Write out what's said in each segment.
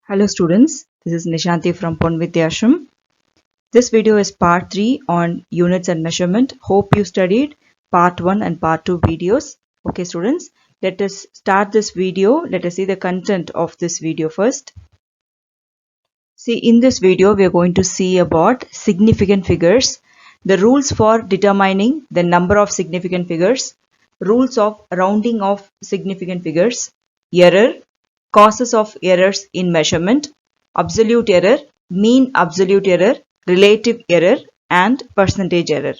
Hello students, this is Nishanti from Pon Vidyashram. This video is part 3 on units and measurement. Hope you studied part 1 and part 2 videos. Okay students, let us start this video. Let us see the content of this video first. See, in this video we are going to see about significant figures, the rules for determining the number of significant figures, rules of rounding of significant figures, error, causes of errors in measurement, absolute error, mean absolute error, relative error, and percentage error.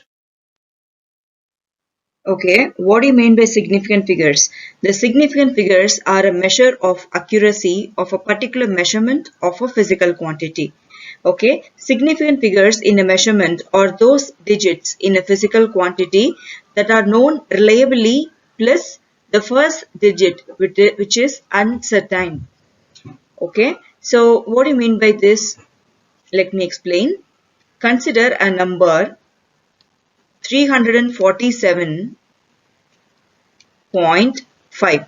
Okay, what do you mean by significant figures? The significant figures are a measure of accuracy of a particular measurement of a physical quantity. Okay, significant figures in a measurement are those digits in a physical quantity that are known reliably plus the first digit which is uncertain. Okay, so what do you mean by this? Let me explain. Consider a number 347.5.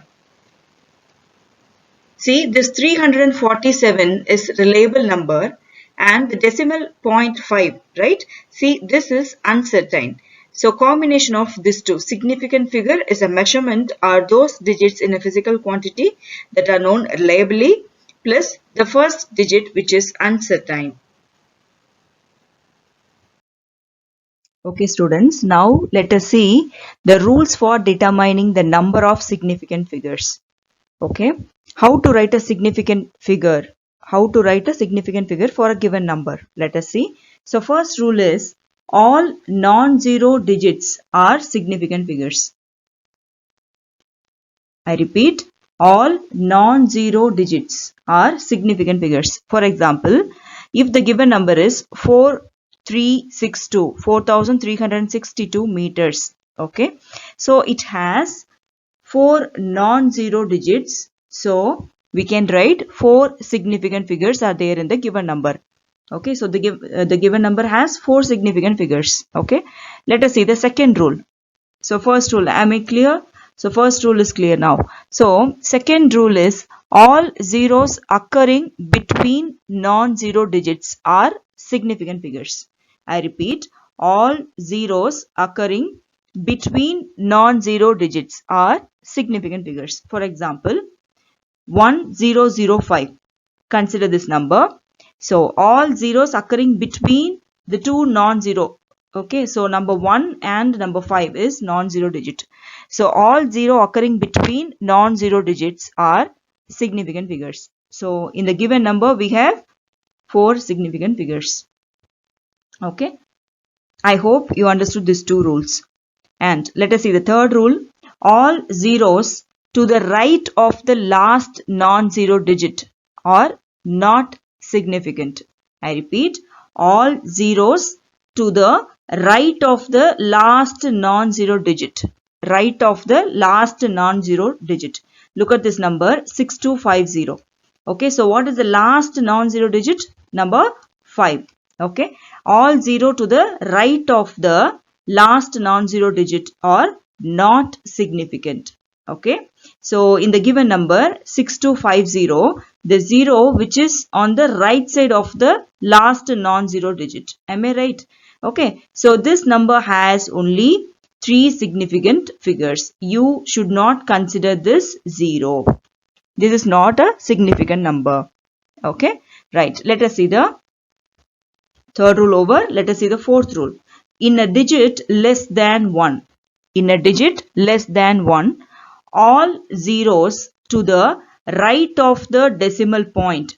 See, this 347 is reliable number and the decimal 0.5, right? See, this is uncertain. So combination of these two, significant figure is a measurement are those digits in a physical quantity that are known reliably plus the first digit which is uncertain. Okay students, now let us see the rules for determining the number of significant figures. Okay, how to write a significant figure? How to write a significant figure for a given number? Let us see. So first rule is all non-zero digits are significant figures. I repeat, all non-zero digits are significant figures. For example, if the given number is 4362 meters, okay, so it has 4 non-zero digits, so we can write 4 significant figures are there in the given number. Okay, so the given number has 4 significant figures. Okay, let us see the second rule. So first rule, am I clear? So first rule is clear now. So second rule is all zeros occurring between non-zero digits are significant figures. I repeat, all zeros occurring between non-zero digits are significant figures. For example, 1005. Consider this number. So all zeros occurring between the two non-zero. Okay, so number 1 and number 5 is non-zero digit. So all zero occurring between non-zero digits are significant figures. So in the given number we have 4 significant figures. Okay, I hope you understood these two rules. And let us see the third rule. All zeros to the right of the last non-zero digit are not significant. I repeat, all zeros to the right of the last non-zero digit. Right of the last non-zero digit. Look at this number 6250. Okay, so what is the last non-zero digit? Number 5. Okay, all zero to the right of the last non-zero digit are not significant. Okay, so in the given number 6250, the zero which is on the right side of the last non-zero digit. Am I right? Okay, so this number has only 3 significant figures. You should not consider this 0. This is not a significant number. Okay, right. Let us see the third rule over. Let us see the fourth rule. In a digit less than 1. In a digit less than 1, all zeros to the right of the decimal point.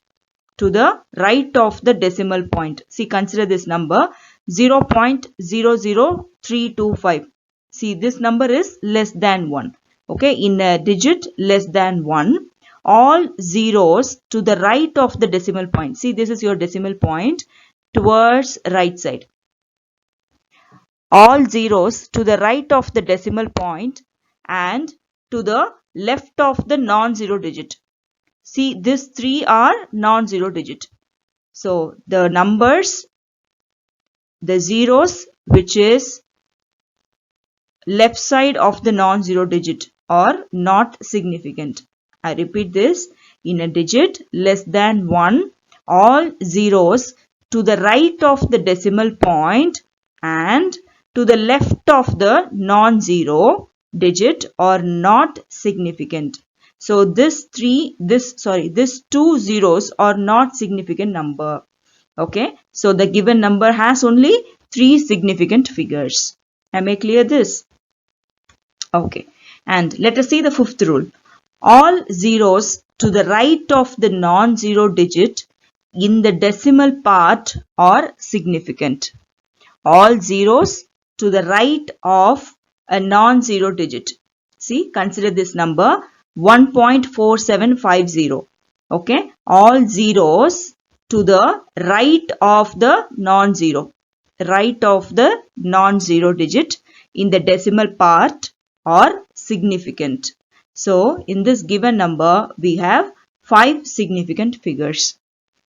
To the right of the decimal point. See, consider this number 0.00325. See, this number is less than 1. Okay, in a digit less than 1, all zeros to the right of the decimal point. See, this is your decimal point towards right side. All zeros to the right of the decimal point and to the left of the non-zero digit. See, these 3 are non-zero digit. So, the numbers, the zeros which is left side of the non-zero digit or not significant. I repeat this, in a digit less than 1, all zeros to the right of the decimal point and to the left of the non-zero digit are not significant. So these two zeros are not significant number. Okay, so the given number has only 3 significant figures. Am I clear this? Okay, and let us see the fifth rule. All zeros to the right of the non-zero digit in the decimal part are significant. All zeros to the right of a non-zero digit. See, consider this number 1.4750. Okay, all zeros to the right of the non-zero digit in the decimal part are significant. So, in this given number, we have 5 significant figures.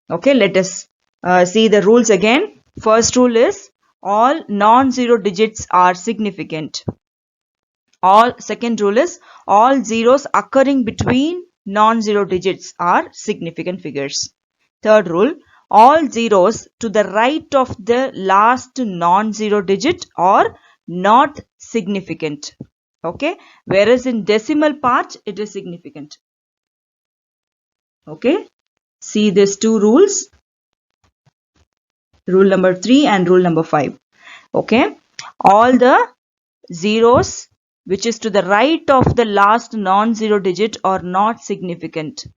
Okay, let us see the rules again. First rule is all non-zero digits are significant. Second rule is all zeros occurring between non-zero digits are significant figures. Third rule, all zeros to the right of the last non-zero digit are not significant. Okay, whereas in decimal part it is significant. Okay, see these two rules, rule number 3 and rule number 5. Okay, all the zeros which is to the right of the last non-zero digit are not significant.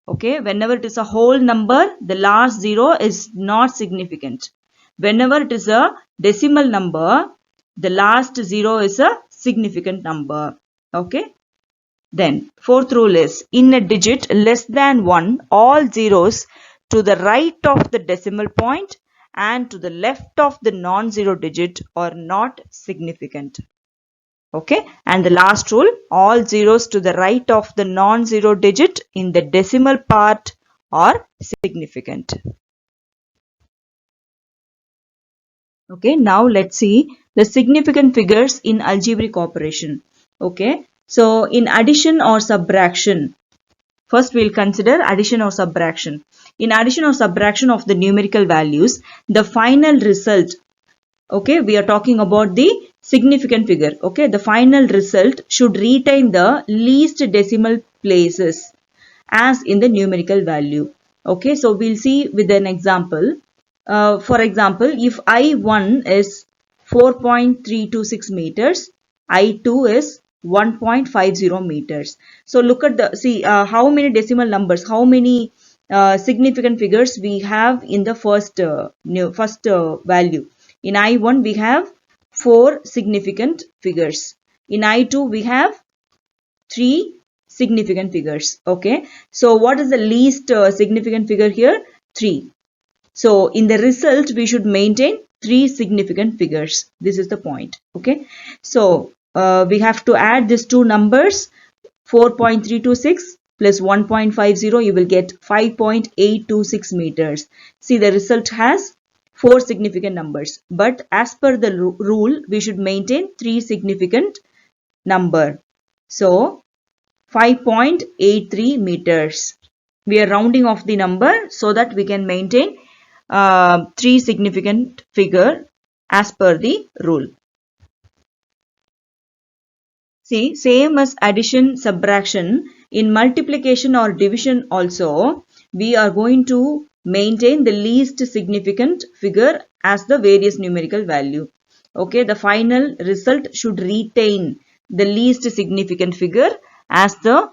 Okay, whenever it is a whole number, the last zero is not significant. Whenever it is a decimal number, the last zero is a significant number. Okay, then fourth rule is in a digit less than 1, all zeros to the right of the decimal point and to the left of the non-zero digit are not significant. Okay, and the last rule, all zeros to the right of the non-zero digit in the decimal part are significant. Okay, now let's see the significant figures in algebraic operation. Okay, so in addition or subtraction, first we'll consider addition or subtraction. In addition or subtraction of the numerical values, the final result, okay, we are talking about the significant figure. Okay, the final result should retain the least decimal places as in the numerical value. Okay, so we'll see with an example. For example, if I1 is 4.326 meters, I2 is 1.50 meters. So look at the, how many decimal numbers, how many significant figures we have in the first value. In I1 we have 4 significant figures. In I2 we have 3 significant figures. Okay, so what is the least significant figure here? 3. So in the result we should maintain 3 significant figures. This is the point. Okay, so we have to add these two numbers, 4.326 plus 1.50, you will get 5.826 meters. See, the result has 4 significant numbers, but as per the rule we should maintain 3 significant number. So 5.83 meters. We are rounding off the number so that we can maintain 3 significant figure as per the rule. See, same as addition, subtraction, in multiplication or division also, we are going to maintain the least significant figure as the various numerical value. Okay, the final result should retain the least significant figure as the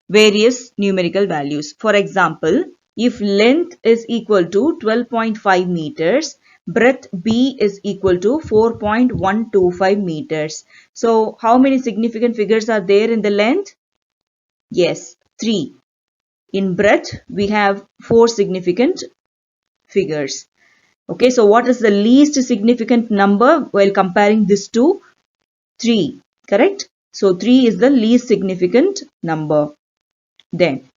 various numerical values. For example, if length is equal to 12.5 meters, breadth B is equal to 4.125 meters. So, how many significant figures are there in the length? Yes, 3. In breadth, we have 4 significant figures. Okay, so what is the least significant number while comparing this to 3? Correct? So, 3 is the least significant number. Then,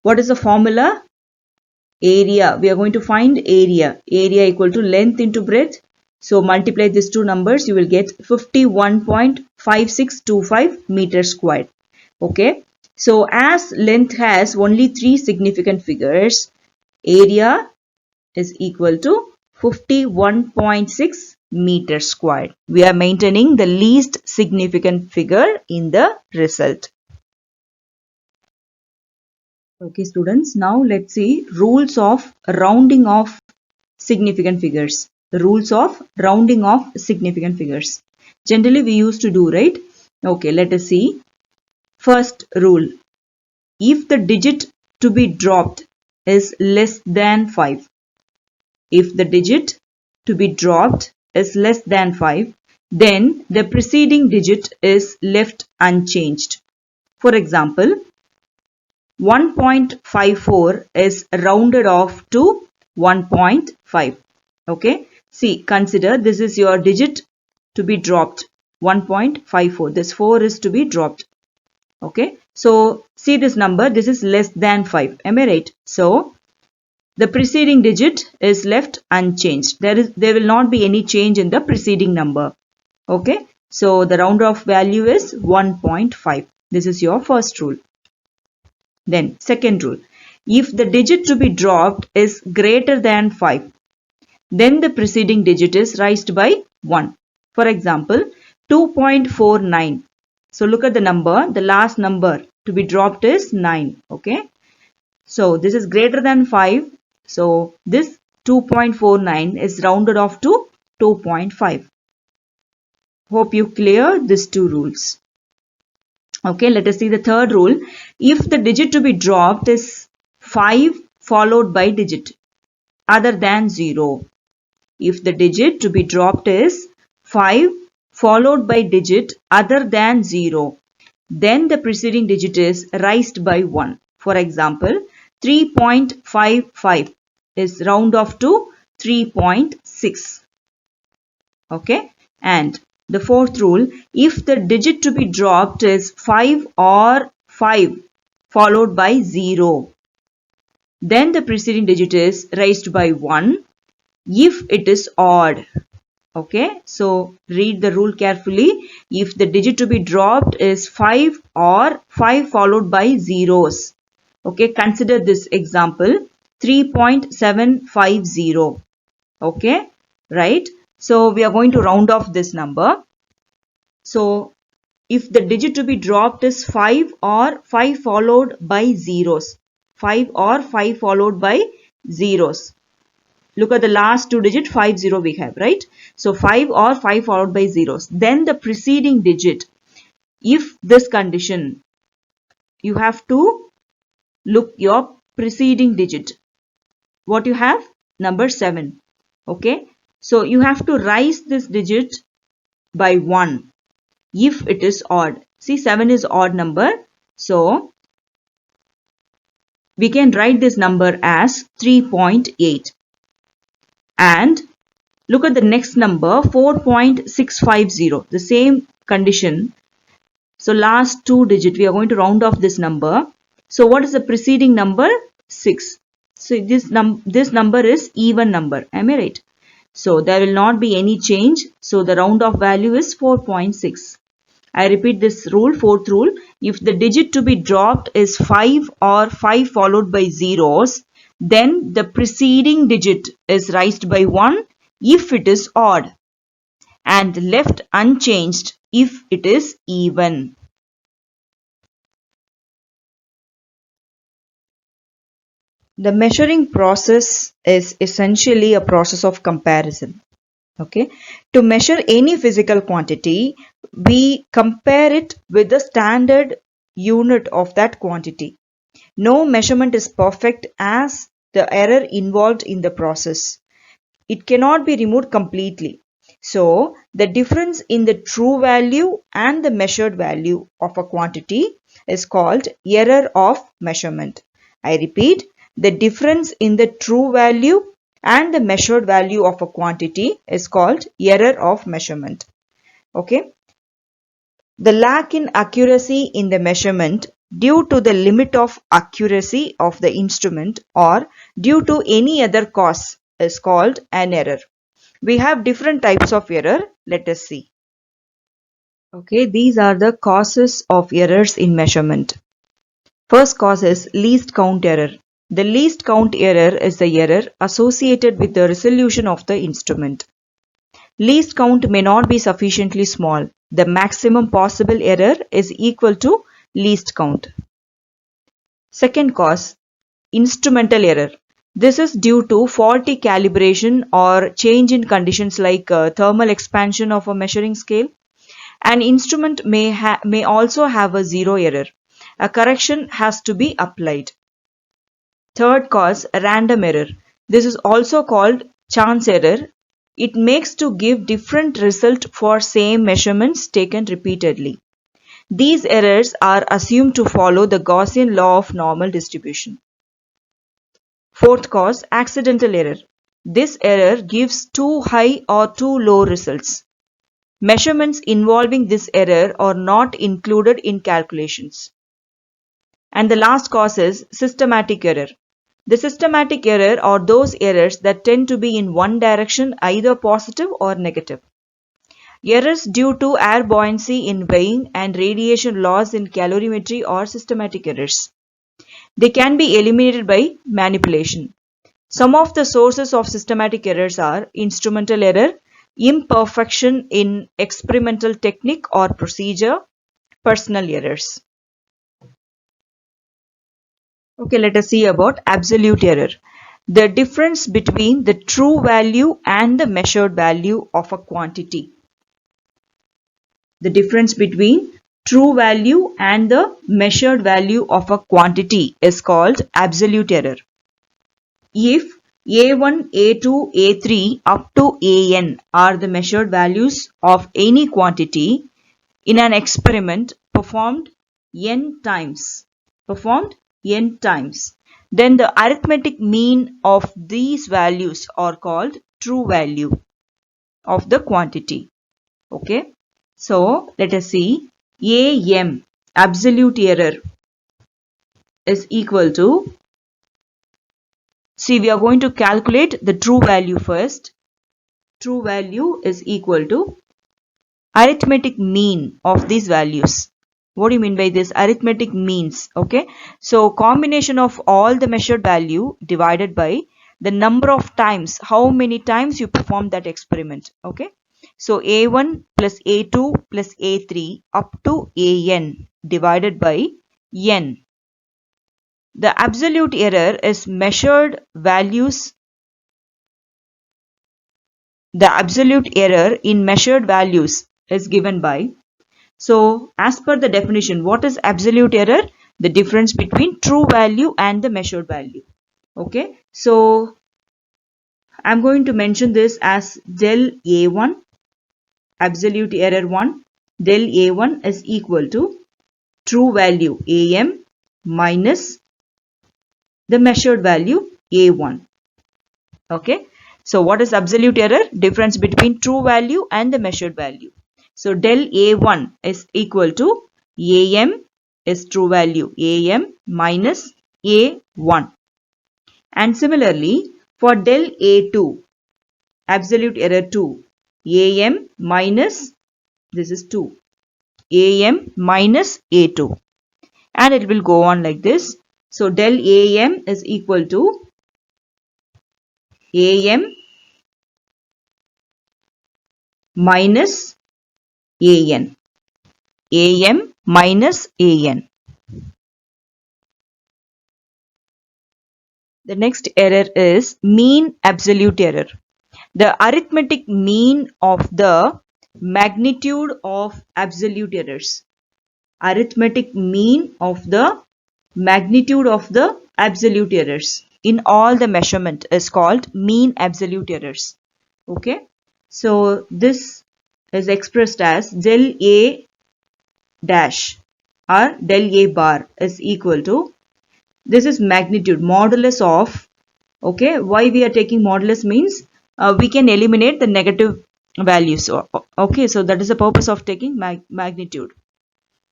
what is the formula? Area. We are going to find area. Area equal to length into breadth. So multiply these two numbers, you will get 51.5625 meters squared. Okay. So as length has only three significant figures, area is equal to 51.6 meters squared. We are maintaining the least significant figure in the result. Okay students, now let's see rules of rounding off significant figures. The rules of rounding off significant figures. Generally we used to do, right? Okay, let us see. First rule. If the digit to be dropped is less than 5. If the digit to be dropped is less than 5, then the preceding digit is left unchanged. For example, 1.54 is rounded off to 1.5. Okay. See, consider this is your digit to be dropped. 1.54. This 4 is to be dropped. Okay. So, see this number. This is less than 5. Am I right? So, the preceding digit is left unchanged. There will not be any change in the preceding number. Okay. So, the round off value is 1.5. This is your first rule. Then second rule, if the digit to be dropped is greater than 5, then the preceding digit is raised by 1. For example, 2.49. So look at the number, the last number to be dropped is 9. Okay. So this is greater than 5. So this 2.49 is rounded off to 2.5. Hope you clear these two rules. Okay, let us see the third rule. If the digit to be dropped is 5 followed by digit other than 0. If the digit to be dropped is 5 followed by digit other than 0, then the preceding digit is raised by 1. For example, 3.55 is round off to 3.6. Okay, and the fourth rule, if the digit to be dropped is 5 or 5 followed by 0, then the preceding digit is raised by 1 if it is odd. Okay, so read the rule carefully. If the digit to be dropped is 5 or 5 followed by zeros. Okay, consider this example 3.750. Okay, right? So we are going to round off this number. So if the digit to be dropped is 5 or 5 followed by zeros. 5 or 5 followed by zeros. Look at the last two digit 50 we have, right? So 5 or 5 followed by zeros. Then the preceding digit. If this condition, you have to look your preceding digit. What you have? Number 7. Okay. So you have to raise this digit by 1 if it is odd. See, 7 is odd number. So we can write this number as 3.8. And look at the next number 4.650. The same condition. So last two digit we are going to round off this number. So what is the preceding number? 6. So this number is even number. Am I right? So there will not be any change. So the round off value is 4.6. I repeat this rule, fourth rule. If the digit to be dropped is 5 or 5 followed by zeros, then the preceding digit is raised by 1 if it is odd and left unchanged if it is even. The measuring process is essentially a process of comparison. Okay. To measure any physical quantity, we compare it with the standard unit of that quantity. No measurement is perfect as the error involved in the process. It cannot be removed completely. So, the difference in the true value and the measured value of a quantity is called error of measurement. I repeat, the difference in the true value and the measured value of a quantity is called error of measurement. Okay. The lack in accuracy in the measurement due to the limit of accuracy of the instrument or due to any other cause is called an error. We have different types of error. Let us see. Okay, these are the causes of errors in measurement. First cause is least count error. The least count error is the error associated with the resolution of the instrument. Least count may not be sufficiently small. The maximum possible error is equal to least count. Second cause, instrumental error. This is due to faulty calibration or change in conditions like thermal expansion of a measuring scale. An instrument may also have a zero error. A correction has to be applied. Third cause, random error. This is also called chance error. It makes to give different result for same measurements taken repeatedly. These errors are assumed to follow the Gaussian law of normal distribution. Fourth cause, accidental error. This error gives too high or too low results. Measurements involving this error are not included in calculations. And the last cause is systematic error. The systematic error are those errors that tend to be in one direction, either positive or negative. Errors due to air buoyancy in weighing and radiation loss in calorimetry are systematic errors. They can be eliminated by manipulation. Some of the sources of systematic errors are instrumental error, imperfection in experimental technique or procedure, personal errors. Okay, let us see about absolute error. The difference between the true value and the measured value of a quantity. The difference between true value and the measured value of a quantity is called absolute error. If A1, A2, A3 up to AN are the measured values of any quantity in an experiment performed n times, then the arithmetic mean of these values are called true value of the quantity. Okay. So, let us see. AM, absolute error, is equal to, see, we are going to calculate the true value first. True value is equal to arithmetic mean of these values. What do you mean by this? Arithmetic means. Okay. So, combination of all the measured value divided by the number of times, how many times you perform that experiment. Okay. So, A1 plus A2 plus A3 up to AN divided by N. The absolute error is measured values. The absolute error in measured values is given by. So, as per the definition, what is absolute error? The difference between true value and the measured value. Okay. So, I am going to mention this as del A1. Absolute error 1, del A1 is equal to true value AM minus the measured value A1. Okay. So, what is absolute error? Difference between true value and the measured value. So, del A1 is equal to AM is true value AM minus A1. And similarly, for del A2, absolute error 2, AM minus, this is 2, AM minus A2, and it will go on like this. So, del AM is equal to AM minus AN, AM minus AN. The next error is mean absolute error. The arithmetic mean of the magnitude of absolute errors. Arithmetic mean of the magnitude of the absolute errors in all the measurement is called mean absolute errors. Okay. So, this is expressed as del A dash or del A bar is equal to, this is magnitude, modulus of, okay, why we are taking modulus means we can eliminate the negative values. Okay, so that is the purpose of taking magnitude.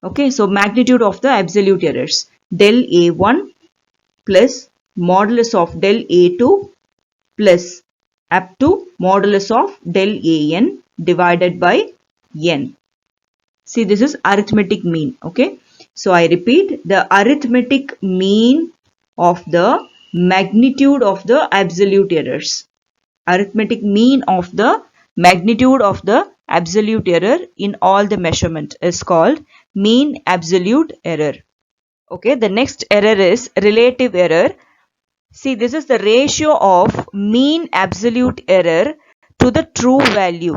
Okay, so magnitude of the absolute errors, del A1 plus modulus of del A2 plus up to modulus of del an divided by n. See, this is arithmetic mean. Okay. So I repeat, the arithmetic mean of the magnitude of the absolute errors. Arithmetic mean of the magnitude of the absolute error in all the measurement is called mean absolute error. Okay, the next error is relative error. See, this is the ratio of mean absolute error to the true value.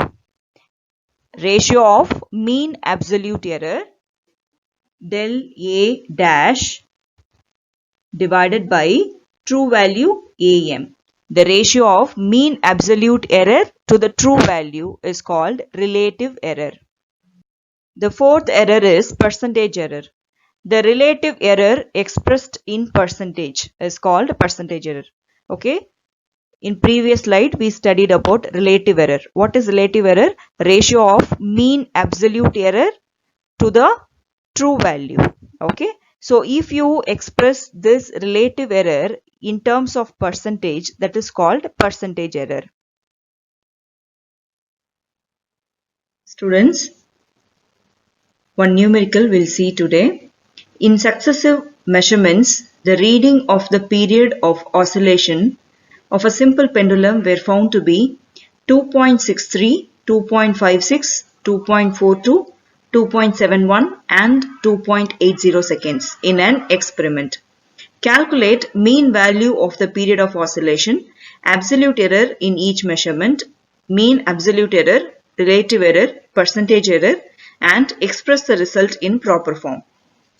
Ratio of mean absolute error del A dash divided by true value AM. The ratio of mean absolute error to the true value is called relative error. The fourth error is percentage error. The relative error expressed in percentage is called percentage error. Okay. In previous slide, we studied about relative error. What is relative error? Ratio of mean absolute error to the true value. Okay. So if you express this relative error in terms of percentage, that is called percentage error. Students, one numerical we'll see today. In successive measurements, the reading of the period of oscillation of a simple pendulum were found to be 2.63, 2.56, 2.42, 2.71 and 2.80 seconds in an experiment. Calculate mean value of the period of oscillation, absolute error in each measurement, mean absolute error, relative error, percentage error, and express the result in proper form.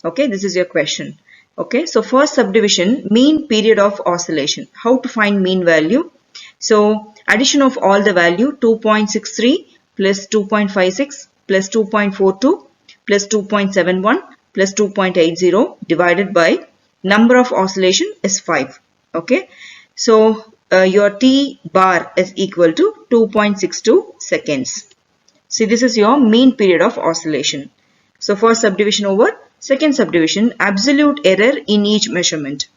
Okay, this is your question. Okay, so first subdivision, mean period of oscillation. How to find mean value? So addition of all the value 2.63 plus 2.56 plus 2.42 plus 2.71 plus 2.80 divided by number of oscillation is 5. Okay, so your T bar is equal to 2.62 seconds. See, this is your mean period of oscillation. So first subdivision over. Second subdivision, absolute error in each measurement.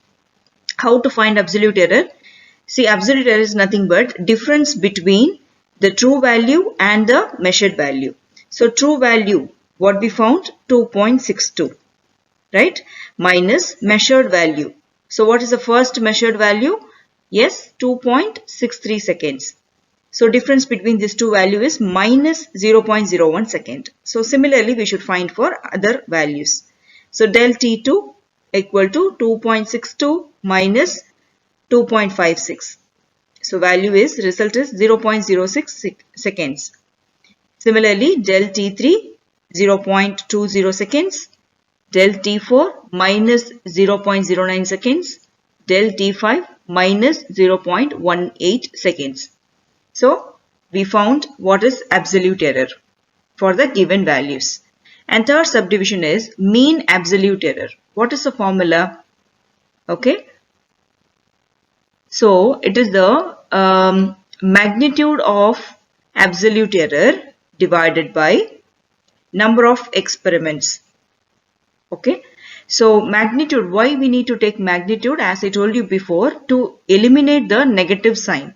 How to find absolute error? See, absolute error is nothing but difference between the true value and the measured value. So true value, what we found? 2.62, right? Minus measured value. So what is the first measured value? Yes, 2.63 seconds. So difference between these two values is minus 0.01 second. So similarly, we should find for other values. So del T2 equal to 2.62 minus 2.56. So value is, result is 0.06 seconds. Similarly, del T3 0.20 seconds. Del T4 minus 0.09 seconds. Del T5 minus 0.18 seconds. So we found what is absolute error for the given values. And third subdivision is mean absolute error. What is the formula? Okay. So it is the magnitude of absolute error divided by number of experiments. Okay. So magnitude, why we need to take magnitude? As I told you before, to eliminate the negative sign.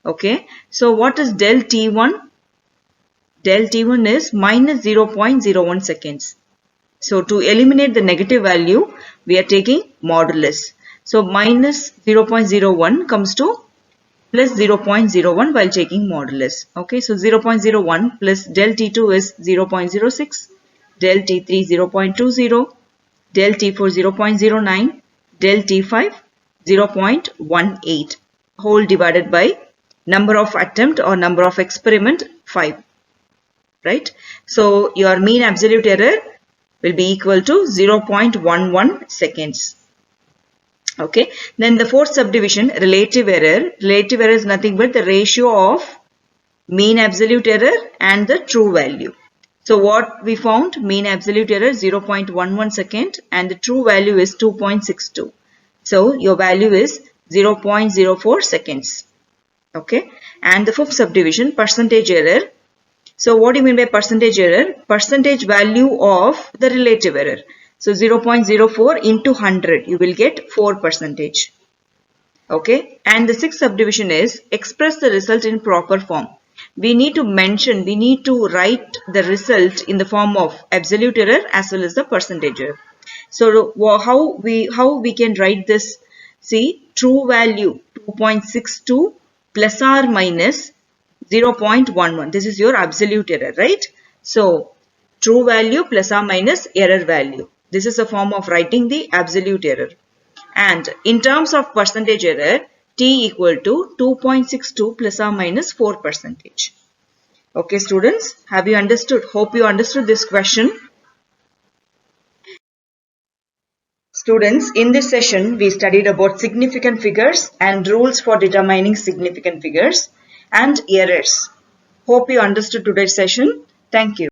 Okay. So what is del T1? Del T1 is minus 0.01 seconds. So to eliminate the negative value, we are taking modulus. So minus 0.01 comes to plus 0.01 while taking modulus. Okay, so 0.01 plus del T2 is 0.06, del T3 0.20, del T4 0.09, del T5 0.18, whole divided by number of attempt or number of experiment 5. Right? So your mean absolute error will be equal to 0.11 seconds. Okay. Then the fourth subdivision, relative error. Relative error is nothing but the ratio of mean absolute error and the true value. So what we found? Mean absolute error 0.11 second and the true value is 2.62. So your value is 0.04 seconds. Okay. And the fifth subdivision, percentage error. So what do you mean by percentage error? Percentage value of the relative error. So 0.04 into 100, you will get 4%. Okay, and the sixth subdivision is express the result in proper form. We need to write the result in the form of absolute error as well as the percentage error. So how we can write this? See, true value 2.62 plus or minus 0.11. This is your absolute error, right? So true value plus or minus error value. This is a form of writing the absolute error. And in terms of percentage error, t equal to 2.62 plus or minus 4%. Okay, students, have you understood? Hope you understood this question. Students, in this session, we studied about significant figures and rules for determining significant figures and errors. Hope you understood today's session. Thank you.